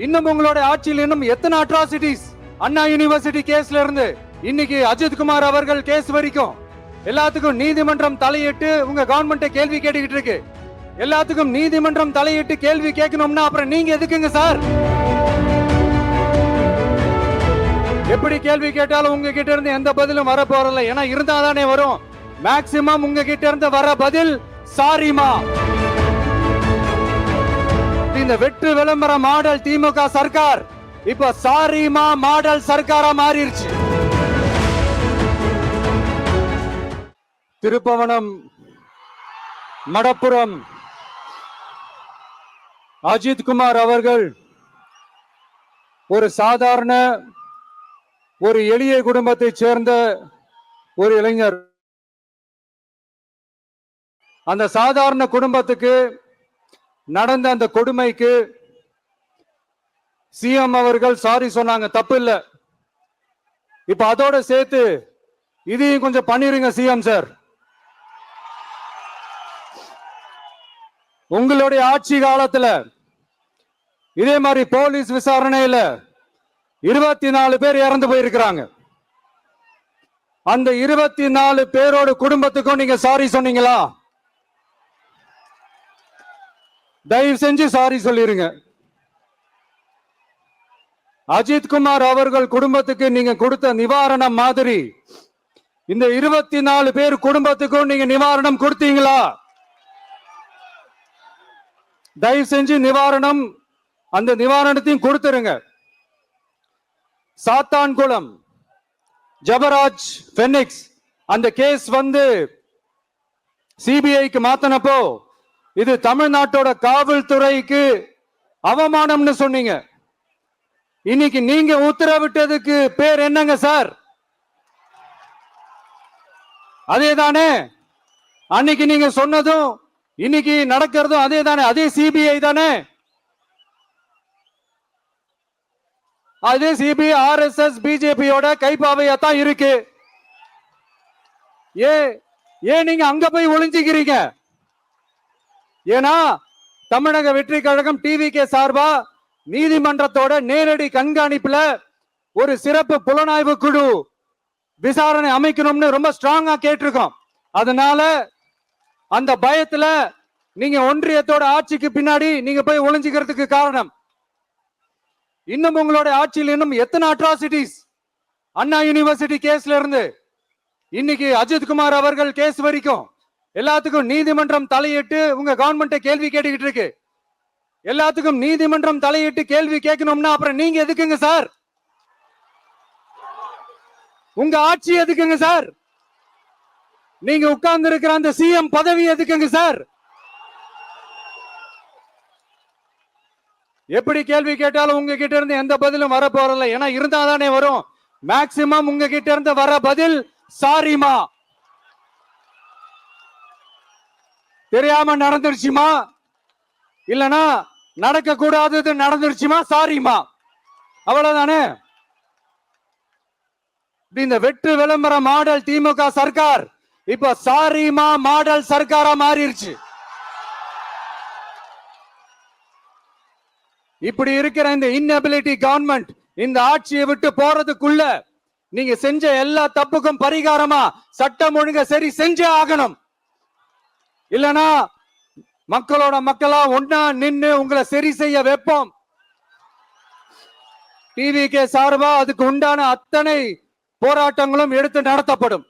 இன்னும் உங்களுடைய ஆட்சியில் இன்னும் எத்தனை அட்ராசிட்டிஸ்? அண்ணா யூனிவர்சிட்டி கேஸ்ல இருந்து இன்னைக்கு அஜித் குமார் அவர்கள் கேஸ் வரைக்கும் எல்லாத்துக்கும் நீதிமன்றம் தலையிட்டு உங்க கவர்மெண்ட் கேள்வி கேட்டுக்கிட்டு இருக்கு. எல்லாத்துக்கும் நீதிமன்றம் தலையிட்டு கேள்வி கேட்கணும்னா அப்புறம் நீங்க எதுக்குங்க சார்? எப்படி கேள்வி கேட்டாலும் உங்ககிட்ட இருந்து எந்த பதிலும் வர போறல. ஏன்னா இருந்தா தானே வரும். மேக்சிமம் உங்ககிட்ட இருந்து வர பதில் சாரிமா. இந்த வெற்று விளம்பர மாடல் திமுக சர்க்கார் இப்ப சாரிமா மாடல் சர்க்காரா மாறிடுச்சு. திருப்பவனம், மடப்புறம் அஜித் குமார் அவர்கள் ஒரு சாதாரண ஒரு எளிய குடும்பத்தை சேர்ந்த ஒரு இளைஞர். அந்த சாதாரண குடும்பத்துக்கு நடந்த அந்த கொடுமைக்கு சிஎம் அவர்கள் சாரி சொன்னாங்க, தப்பு இல்ல. இப்ப அதோட சேர்த்து இதையும் கொஞ்சம் பண்ணிருங்க சிஎம் சார். உங்களுடைய ஆட்சி காலத்துல இதே மாதிரி போலீஸ் விசாரணையில 24 பேர் இறந்து போயிருக்கிறாங்க. அந்த 24 பேரோட குடும்பத்துக்கும் நீங்க சாரி சொன்னீங்களா? தயவு செஞ்சு சாரி சொல்லிருங்க. அஜித் குமார் அவர்கள் குடும்பத்துக்கு நீங்க கொடுத்த நிவாரணம் மாதிரி இந்த 24 பேர் குடும்பத்துக்கும் நீங்க நிவாரணம் கொடுத்தீங்களா? தயவு செஞ்சு நிவாரணம், அந்த நிவாரணத்தையும் கொடுத்துருங்க. சாத்தான்குளம் ஜபராஜ் பெனிக்ஸ் அந்த கேஸ் வந்து சிபிஐக்கு மாத்தினப்போ இது தமிழ்நாட்டோட காவல்துறைக்கு அவமானம்னு சொன்னீங்க. இன்னைக்கு நீங்க உத்தரவிட்டதுக்கு பேர் என்னங்க சார்? அதே தானே அன்னைக்கு நீங்க சொன்னதும் இன்னைக்கு நடக்கிறதும் அதே தானே? அதே சிபிஐ தானே? அதே சிபிஐ ஆர்எஸ்எஸ் பிஜேபியோட கைப்பாவையா தான் இருக்கு. ஏன் நீங்க அங்க போய் ஒளிஞ்சுக்கிறீங்க? ஏன்னா தமிழக வெற்றி கழகம் டிவிகே சார்பா நீதிமன்றத்தோட நேரடி கண்காணிப்புல ஒரு சிறப்பு புலனாய்வு குழு விசாரணை அமைக்கணும்னு ரொம்ப ஸ்ட்ராங்கா கேட்டிருக்கோம். அதனால அந்த பயத்துல நீங்க ஒன்றியத்தோட ஆட்சிக்கு பின்னாடி நீங்க போய் ஒளிஞ்சுக்கிறதுக்கு காரணம். இன்னும் உங்களுடைய ஆட்சியில் இன்னும் எத்தனை அட்ராசிட்டிஸ்? அண்ணா யூனிவர்சிட்டி கேஸ்ல இருந்து இன்னைக்கு அஜித் குமார் அவர்கள் கேஸ் வரைக்கும் எல்லாத்துக்கும் நீதிமன்றம் தலையிட்டு உங்க கவர்மெண்ட் கேள்வி கேட்டுக்கிட்டு இருக்கு. எல்லாத்துக்கும் நீதிமன்றம் தலையிட்டு கேள்வி கேட்கணும்னா அப்புறம் நீங்க எதுக்குங்க சார்? உங்க ஆட்சி எதுக்குங்க சார்? நீங்க உட்கார்ந்து இருக்கிற அந்த சிஎம் பதவி எதுக்குங்க சார்? எப்படி கேள்வி கேட்டாலும் உங்ககிட்ட இருந்து எந்த பதிலும் வர போறல. ஏன்னா இருந்தா தானே வரும். மேக்சிமம் உங்ககிட்ட இருந்து வர பதில் சாரிமா. தெரியாம நடந்துருச்சுமா, இல்லனா நடக்க கூடாதது நடந்துருச்சுமா, சாரிமா, அவ்வளவுதானே. இந்த வெற்று விளம்பர மாடல் திமுக சர்க்கார் இப்ப சாரிமா மாடல் சர்க்காரா மாறிடுச்சு. இப்படி இருக்கிற இந்த இன்எபிலிட்டி கவர்மெண்ட் இந்த ஆட்சியை விட்டு போறதுக்குள்ள நீங்க செஞ்ச எல்லா தப்புக்கும் பரிகாரமா சட்டம் ஒழுங்க சரி செஞ்சே ஆகணும். இல்லனா மக்களோட மக்களா ஒன்னா நின்னு உங்களை சரி செய்ய வைப்போம். டிவிகே சார்பா அதுக்கு உண்டான அத்தனை போராட்டங்களும் எடுத்து நடத்தப்படும்.